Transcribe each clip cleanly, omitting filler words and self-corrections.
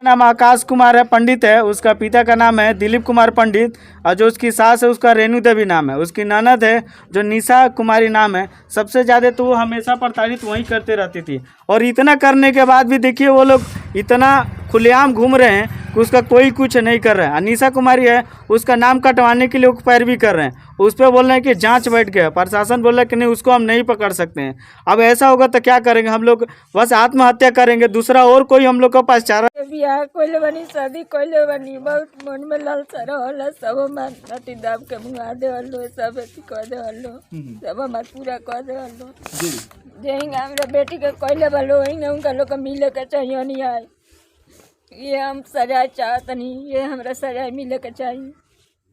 नाम आकाश कुमार है, पंडित है। उसका पिता का नाम है दिलीप कुमार पंडित और जो उसकी सास है उसका रेणु देवी नाम है। उसकी ननद है जो निशा कुमारी नाम है। सबसे ज़्यादा तो वो हमेशा प्रताड़ित वहीं करते रहती थी और इतना करने के बाद भी देखिए वो लोग इतना खुलेआम घूम रहे हैं कि उसका कोई कुछ नहीं कर रहा है। निशा कुमारी है, उसका नाम कटवाने के लिए वो पैरवी कर रहे हैं। उस पर बोल रहे हैं कि जांच बैठ गया। प्रशासन बोल रहा है कि नहीं, उसको हम नहीं पकड़ सकते हैं। अब ऐसा होगा तो क्या करेंगे हम लोग? बस आत्महत्या करेंगे, दूसरा और कोई हम लोग का पास चारा। बियाह कोइले बनी, शादी कोइले बनी, बहुत मन में लालसा रहला। सब हमार नटी दाब के मुंगा दे हलो, सब अथी कर दे हलो, सब हमार पूरा कर दे हलो। जेहिंगा हमरा बेटी के कोइले बलो हिंगा उनका लोग के मिले के चाहिए नहीं आए। ये हम सजा चाहत नहीं, ये हमरा सजा मिले के चाहिए।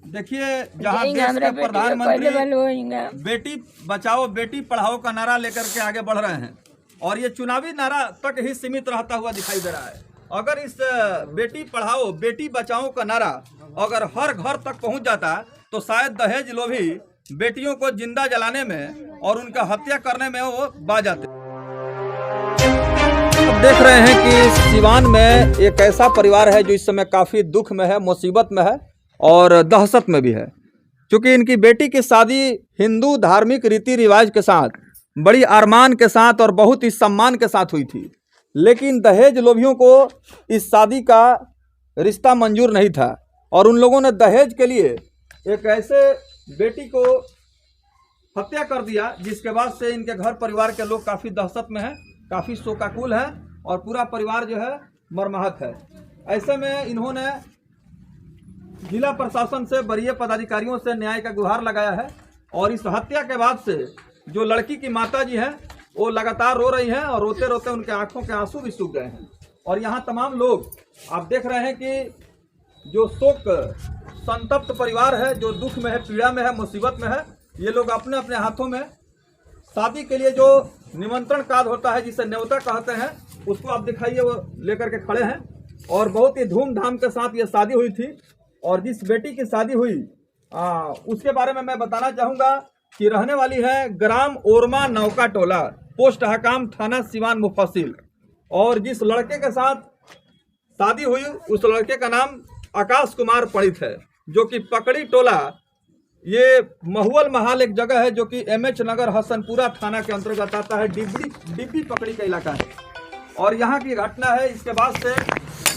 देखिए, जहाँ देश के प्रधानमंत्री बेटी बचाओ बेटी पढ़ाओ का नारा लेकर के आगे बढ़ रहे हैं और ये चुनावी नारा तक ही सीमित रहता हुआ दिखाई दे रहा है। अगर इस बेटी पढ़ाओ बेटी बचाओ का नारा अगर हर घर तक पहुंच जाता तो शायद दहेज लोभी बेटियों को जिंदा जलाने में और उनका हत्या करने में वो बाज जाते। अब देख रहे हैं कि सिवान में एक ऐसा परिवार है जो इस समय काफ़ी दुख में है, मुसीबत में है और दहशत में भी है, क्योंकि इनकी बेटी की शादी हिंदू धार्मिक रीति रिवाज के साथ बड़ी अरमान के साथ और बहुत ही सम्मान के साथ हुई थी। लेकिन दहेज लोभियों को इस शादी का रिश्ता मंजूर नहीं था और उन लोगों ने दहेज के लिए एक ऐसे बेटी को हत्या कर दिया, जिसके बाद से इनके घर परिवार के लोग काफ़ी दहशत में हैं, काफ़ी शोकाकुल है और पूरा परिवार जो है मर्माहत है। ऐसे में इन्होंने जिला प्रशासन से वरीय पदाधिकारियों से न्याय का गुहार लगाया है और इस हत्या के बाद से जो लड़की की माता जी हैं वो लगातार रो रही हैं और रोते रोते उनके आंखों के आंसू भी सूख गए हैं। और यहाँ तमाम लोग आप देख रहे हैं कि जो शोक संतप्त परिवार है, जो दुख में है, पीड़ा में है, मुसीबत में है, ये लोग अपने अपने हाथों में शादी के लिए जो निमंत्रण कार्ड होता है, जिसे न्योता कहते हैं, उसको आप दिखाइए, वो लेकर के खड़े हैं। और बहुत ही धूमधाम के साथ ये शादी हुई थी और जिस बेटी की शादी हुई उसके बारे में मैं बताना चाहूँगा कि रहने वाली है ग्राम ओरमा नौका टोला, पोस्ट हकाम, थाना सिवान मुफस्सिल। और जिस लड़के के साथ शादी हुई उस लड़के का नाम आकाश कुमार पंडित है, जो कि पकड़ी टोला, ये महुअल महाल एक जगह है जो कि एमएच नगर हसनपुरा थाना के अंतर्गत आता है, डिब्बी पकड़ी का इलाका है। और यहाँ की घटना है, इसके बाद से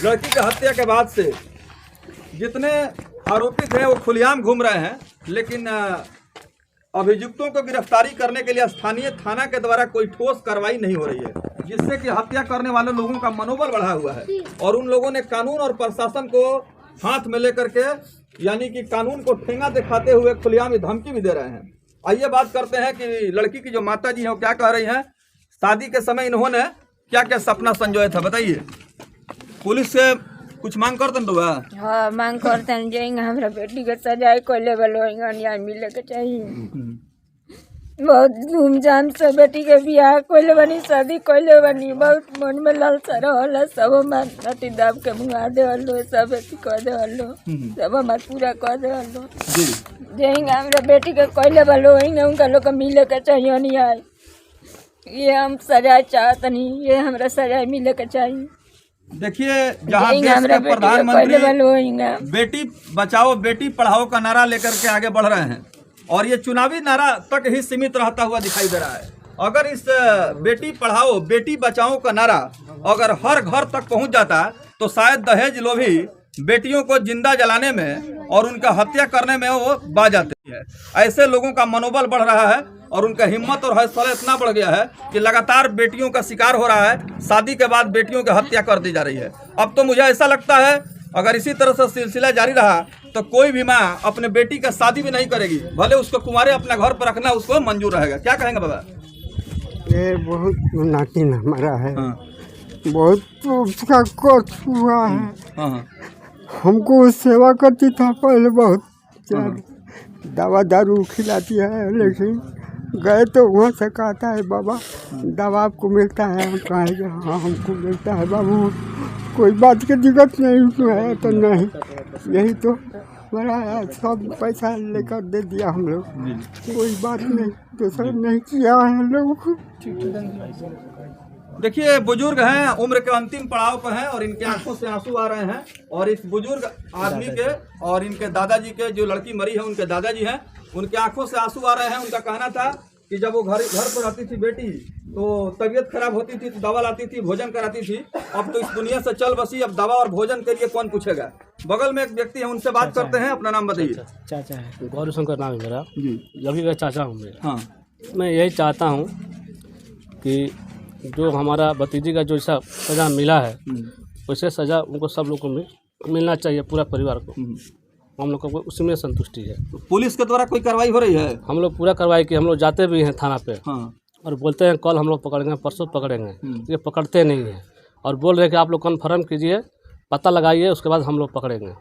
लड़की की हत्या के बाद से जितने आरोपित हैं वो खुलेआम घूम रहे हैं, लेकिन अभियुक्तों को गिरफ्तारी करने के लिए स्थानीय थाना के द्वारा कोई ठोस कार्रवाई नहीं हो रही है, जिससे कि हत्या करने वाले लोगों का मनोबल बढ़ा हुआ है और उन लोगों ने कानून और प्रशासन को हाथ में लेकर के, यानी कि कानून को ठेंगा दिखाते हुए खुलेआम धमकी भी दे रहे हैं। आइए बात करते हैं कि लड़की की जो माता जी हैं वो क्या कह रही हैं। शादी के समय इन्होंने क्या क्या सपना संजोया था, बताइए। पुलिस से कुछ मांग करते तो? हाँ, मांग करते हैं जाएंगे हमरा बेटी के सजाए को लेवल होएगा, न्याय मिले के चाहिए। बहुत धूमधाम से बेटी के बियाह कोइले बनी, शादी कोइले बनी, बहुत मन में लालसा रहला। सब हमार नटी दाब के मुंगा दे हलो, सब अथी कर दे हलो, सब हमार पूरा कर दे हलो। जेहिंगा हमरा बेटी के कोइले बलो हिंगा उनका लोग के मिले के चाहिए नहीं आए। ये हम सजा चाहत नहीं, ये हमरा सजा मिले के चाहिए। देखिए, जहाँ देश के प्रधानमंत्री बेटी बचाओ बेटी पढ़ाओ का नारा लेकर के आगे बढ़ रहे हैं और ये चुनावी नारा तक ही सीमित रहता हुआ दिखाई दे रहा है। अगर इस बेटी पढ़ाओ बेटी बचाओ का नारा अगर हर घर तक पहुंच जाता तो शायद दहेज लोभी बेटियों को जिंदा जलाने में और उनका हत्या करने में वो बाज जाते हैं। ऐसे लोगों का मनोबल बढ़ रहा है और उनका हिम्मत और हौसला इतना बढ़ गया है कि लगातार बेटियों का शिकार हो रहा है। शादी के बाद बेटियों की हत्या कर दी जा रही है। अब तो मुझे ऐसा लगता है अगर इसी तरह से सिलसिला जारी रहा तो कोई भी माँ अपने बेटी का शादी भी नहीं करेगी, भले उसको कुंवारे अपना घर पर रखना उसको मंजूर रहेगा। क्या कहेंगे बाबा? ये बहुत नातिन हमारा है। बहुत तो उसका कष्ट हुआ है। हमको सेवा करती था पहले, बहुत दवा दारू खिलाती है, लेकिन गए तो वहाँ से कहता है बाबा दवा आपको मिलता है। हम कहेंगे हाँ हमको मिलता है बाबू, कोई बात की दिक्कत नहीं है तो नहीं, यही तो बड़ा सब पैसा लेकर दे दिया हम लोग, कोई बात नहीं, दूसरा नहीं किया है हम लोग को। देखिए बुजुर्ग हैं, उम्र के अंतिम पड़ाव पर हैं और इनके आंखों से आंसू आ रहे हैं। और इस बुजुर्ग आदमी के और इनके दादाजी के, जो लड़की मरी है उनके दादाजी हैं, उनके आंखों से आंसू आ रहे हैं। उनका कहना था कि जब वो घर पर रहती थी बेटी तो तबीयत खराब होती थी तो दवा लाती थी, भोजन कराती थी। अब तो इस दुनिया से चल बसी, अब दवा और भोजन के लिए कौन पूछेगा। बगल में एक व्यक्ति है, उनसे बात करते हैं। अपना नाम बताइए। चाचा है, गौरी शंकर नाम है मेरा जी। लड़की का चाचा हूँ मैं। हाँ, मैं यही चाहता हूँ कि जो हमारा भतीजी का जो सज़ा मिला है वैसे सज़ा उनको सब लोग को मिलना चाहिए, पूरा परिवार को। हम लोग को उसी में संतुष्टि है। तो पुलिस के द्वारा कोई कार्रवाई हो रही है? हम लोग पूरा कार्रवाई की, हम लोग जाते भी हैं थाना पे। हाँ। और बोलते हैं कल हम लोग पकड़ेंगे, परसों पकड़ेंगे, ये पकड़ते नहीं हैं और बोल रहे हैं कि आप लोग कन्फर्म कीजिए, पता लगाइए, उसके बाद हम लोग पकड़ेंगे।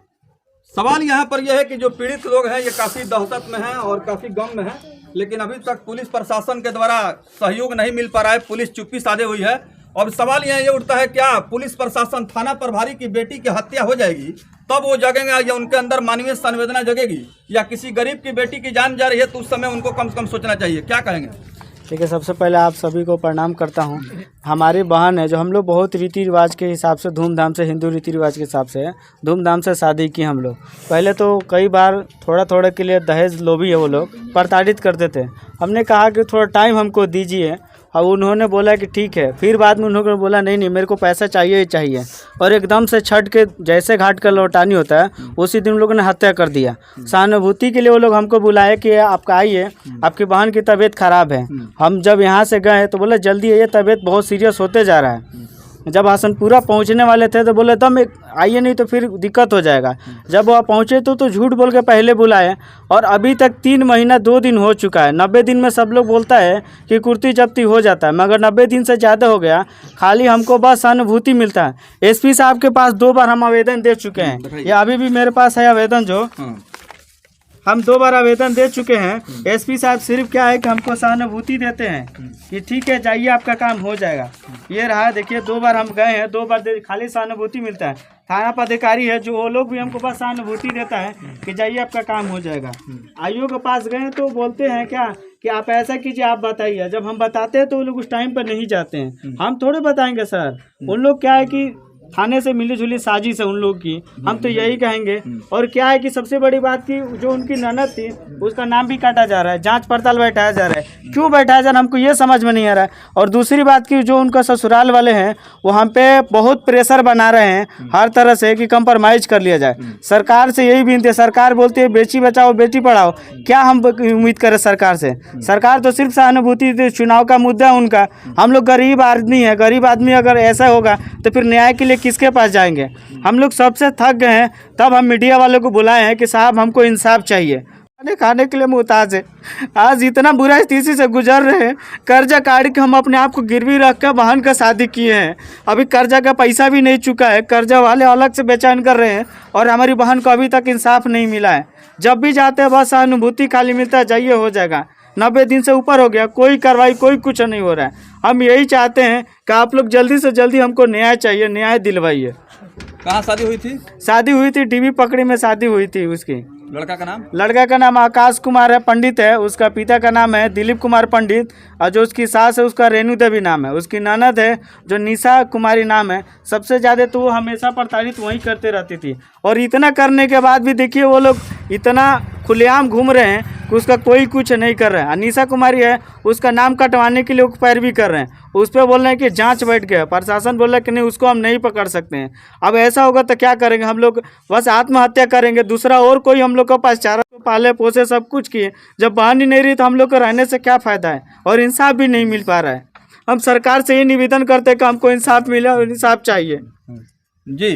सवाल यहाँ पर यह है कि जो पीड़ित लोग हैं ये काफ़ी दहशत में हैं और काफ़ी गम में हैं, लेकिन अभी तक पुलिस प्रशासन के द्वारा सहयोग नहीं मिल पा रहा है। पुलिस चुप्पी साधे हुई है। अब सवाल यहाँ ये उठता है, क्या पुलिस प्रशासन थाना प्रभारी की बेटी की हत्या हो जाएगी तब वो जगेंगे या उनके अंदर मानवीय संवेदना जगेगी, या किसी गरीब की बेटी की जान जा रही है तो उस समय उनको कम से कम सोचना चाहिए। क्या कहेंगे? ठीक है, सबसे पहले आप सभी को प्रणाम करता हूँ। हमारी बहन है जो हम लोग बहुत रीति रिवाज के हिसाब से, धूमधाम से, हिंदू रीति रिवाज के हिसाब से धूमधाम से शादी की हम लोग। पहले तो कई बार थोड़ा के लिए दहेज लोभी है, वो लोग प्रताड़ित करते थे। हमने कहा कि थोड़ा टाइम हमको दीजिए, और उन्होंने बोला कि ठीक है। फिर बाद में उन्होंने बोला नहीं मेरे को पैसा चाहिए ही चाहिए, और एकदम से छठ के जैसे घाट का लौटानी होता है उसी दिन उन लोगों ने हत्या कर दिया। सहानुभूति के लिए वो लोग हमको बुलाए कि आपका आइए, आपकी बहन की तबीयत खराब है। हम जब यहाँ से गए तो बोले जल्दी आइए, तबीयत बहुत सीरियस होते जा रहा है। जब हसनपुरा पहुँचने वाले थे तो बोले तुम आइए नहीं तो फिर दिक्कत हो जाएगा। जब वह पहुँचे तो झूठ बोल के पहले बुलाए, और अभी तक 3 महीना 2 दिन हो चुका है। 90 दिन में सब लोग बोलता है कि कुर्ती जब्ती हो जाता है, मगर 90 दिन से ज़्यादा हो गया। खाली हमको बस सहानुभूति मिलता है। एसपी साहब के पास 2 बार हम आवेदन दे चुके हैं, या अभी भी मेरे पास है आवेदन, जो हम 2 बार आवेदन दे चुके हैं। एसपी साहब सिर्फ क्या है कि हमको सहानुभूति देते हैं कि ठीक है जाइए आपका काम हो जाएगा। ये रहा, देखिए 2 बार हम गए हैं, 2 बार खाली सहानुभूति मिलता है। थाना पदाधिकारी है जो वो लोग भी हमको बस सहानुभूति देता है कि जाइए आपका काम हो जाएगा। आईओ के पास गए तो बोलते हैं क्या कि आप ऐसा कीजिए, आप बताइए। जब हम बताते हैं तो वो लोग उस टाइम पर नहीं जाते हैं। हम थोड़े बताएंगे सर, उन लोग क्या है कि थाने से मिली जुली साजिश है उन लोग की, हम तो यही कहेंगे। और क्या है कि सबसे बड़ी बात की जो उनकी ननद थी उसका नाम भी काटा जा रहा है, जांच पड़ताल बैठाया जा रहा है। क्यों बैठाया जा रहा है हमको ये समझ में नहीं आ रहा है। और दूसरी बात की जो उनका ससुराल वाले हैं वो हम पे बहुत प्रेशर बना रहे हैं हर तरह से कि कंप्रोमाइज़ कर लिया जाए। सरकार से यही विनती है, सरकार बोलती है बेटी बचाओ बेटी पढ़ाओ, क्या हम उम्मीद करें सरकार से? सरकार तो सिर्फ सहानुभूति, चुनाव का मुद्दा है उनका। हम लोग गरीब आदमी है, गरीब आदमी अगर ऐसा होगा तो फिर न्याय के लिए किसके पास जाएंगे? हम लोग सबसे थक गए हैं, तब हम मीडिया वालों को बुलाए हैं कि साहब हमको इंसाफ चाहिए। खाने के लिए मुहताज है, आज इतना बुरा स्थिति से गुजर रहे हैं। कर्जा काट के हम अपने आप को गिरवी रख कर बहन का शादी किए हैं, अभी कर्जा का पैसा भी नहीं चुका है। कर्जा वाले अलग से बेचैन कर रहे हैं और हमारी बहन को अभी तक इंसाफ नहीं मिला है। जब भी जाते हैं बस सहानुभूति खाली मिलता है, जाइए हो जाएगा। 90 दिन से ऊपर हो गया, कोई कार्रवाई कोई कुछ नहीं हो रहा है। हम यही चाहते हैं कि आप लोग जल्दी से जल्दी हमको न्याय चाहिए, न्याय दिलवाइए। कहाँ शादी हुई थी? शादी हुई थी डीबी पकड़ी में शादी हुई थी उसकी। लड़का का नाम? लड़का का नाम आकाश कुमार है, पंडित है। उसका पिता का नाम है दिलीप कुमार पंडित, और जो उसकी सास है उसका रेणु देवी नाम है। उसकी ननद है जो निशा कुमारी नाम है। सबसे ज़्यादा तो वो हमेशा प्रताड़ित वहीं करते रहती थी, और इतना करने के बाद भी देखिए वो लोग इतना खुलेआम घूम रहे हैं कि उसका कोई कुछ नहीं कर रहा है। निशा कुमारी है, उसका नाम कटवाने के लिए वो पैरवी कर रहे हैं। उस पर बोल रहे हैं कि जांच बैठ गया, प्रशासन बोल रहा है कि नहीं उसको हम नहीं पकड़ सकते हैं। अब ऐसा होगा तो क्या करेंगे हम लोग? बस आत्महत्या करेंगे, दूसरा और कोई हम लोग के पास चारा तो पाले पोसे सब कुछ किए। जब बहन ही नहीं रही तो हम लोग को रहने से क्या फ़ायदा है? और इंसाफ भी नहीं मिल पा रहा है। हम सरकार से ये निवेदन करते हैं कि हमको इंसाफ मिले और इंसाफ चाहिए जी।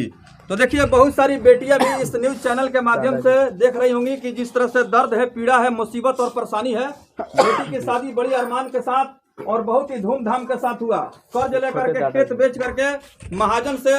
तो देखिए बहुत सारी बेटियां भी इस न्यूज चैनल के माध्यम से देख रही होंगी कि जिस तरह से दर्द है, पीड़ा है, मुसीबत और परेशानी है। बेटी की शादी बड़ी अरमान के साथ और बहुत ही धूमधाम के साथ हुआ। कर्ज लेकर के, खेत बेच करके, महाजन से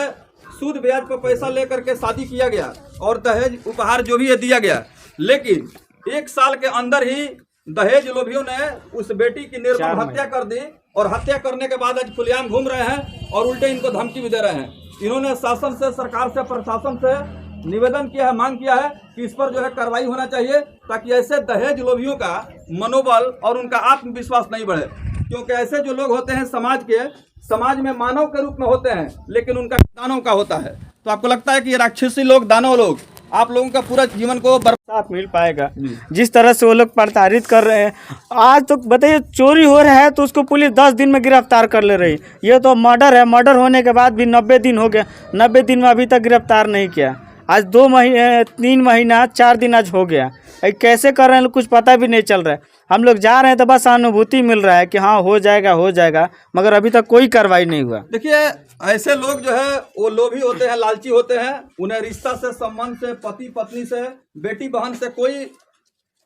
सूद ब्याज पर पैसा लेकर के शादी किया गया और दहेज उपहार जो भी है दिया गया। लेकिन 1 साल के अंदर ही दहेज लोभियों ने उस बेटी की निर्मम हत्या कर दी, और हत्या करने के बाद आज खुलेआम घूम रहे हैं और उल्टे इनको धमकी भी दे रहे हैं। इन्होंने शासन से, सरकार से, प्रशासन से निवेदन किया है, मांग किया है कि इस पर जो है कार्रवाई होना चाहिए, ताकि ऐसे दहेज लोभियों का मनोबल और उनका आत्मविश्वास नहीं बढ़े। क्योंकि ऐसे जो लोग होते हैं समाज के समाज में मानव के रूप में होते हैं, लेकिन उनका दानव का होता है। तो आपको लगता है कि ये राक्षसी लोग, दानव लोग आप लोगों का पूरा जीवन को साथ मिल पाएगा? जिस तरह से वो लोग प्रताड़ित कर रहे हैं, आज तो बताइए चोरी हो रहा है तो उसको पुलिस 10 दिन में गिरफ्तार कर ले रही। ये तो मर्डर है, मर्डर होने के बाद भी 90 दिन हो गया, 90 दिन में अभी तक गिरफ्तार नहीं किया। आज 2 महीने 3 महीना 4 दिन आज हो गया। कैसे कर रहे हैं कुछ पता भी नहीं चल रहा है। हम लोग जा रहे हैं तो बस अनुभूति मिल रहा है कि हाँ हो जाएगा, मगर अभी तक कोई कार्रवाई नहीं हुआ। देखिए, ऐसे लोग जो है वो लोभी होते हैं, लालची होते हैं। उन्हें रिश्ता से, संबंध से, पति पत्नी से, बेटी बहन से कोई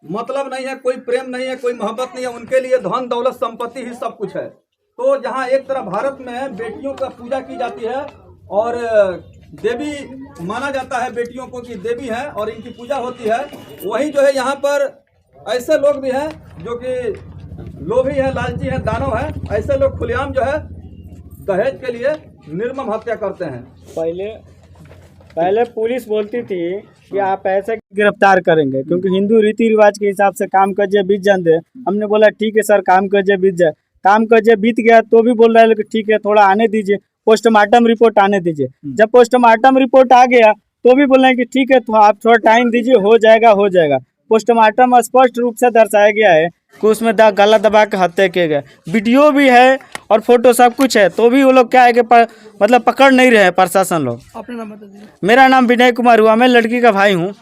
मतलब नहीं है, कोई प्रेम नहीं है, कोई मोहब्बत नहीं है। उनके लिए धन दौलत संपत्ति ही सब कुछ है। तो जहाँ एक तरफ भारत में बेटियों का पूजा की जाती है और देवी माना जाता है बेटियों को कि देवी है और इनकी पूजा होती है, वहीं जो है यहाँ पर ऐसे लोग भी हैं जो कि लोभी है, लालची है, दानव है। ऐसे लोग खुलेआम जो है दहेज के लिए निर्मम हत्या करते हैं। पहले पुलिस बोलती थी कि आप ऐसे गिरफ्तार करेंगे, क्योंकि हिंदू रीति रिवाज के हिसाब से काम कजिए बीत जाते। हमने बोला ठीक है सर, काम कजिए बीत जाए। काम कजिए बीत गया तो भी बोल रहे हैं कि ठीक है थोड़ा आने दीजिए, पोस्टमार्टम रिपोर्ट आने दीजिए। जब पोस्टमार्टम रिपोर्ट आ गया तो भी बोल रहे हैं कि ठीक है तो आप थोड़ा टाइम दीजिए, हो जाएगा। पोस्टमार्टम स्पष्ट रूप से दर्शाया गया है कि उसमें गला दबा के हत्या किए गए, वीडियो भी है और फोटो सब कुछ है, तो भी वो लोग क्या है कि मतलब पकड़ नहीं रहे हैं प्रशासन लोग। अपना नाम बता दीजिए। मेरा नाम विनय कुमार हुआ, मैं लड़की का भाई हूँ।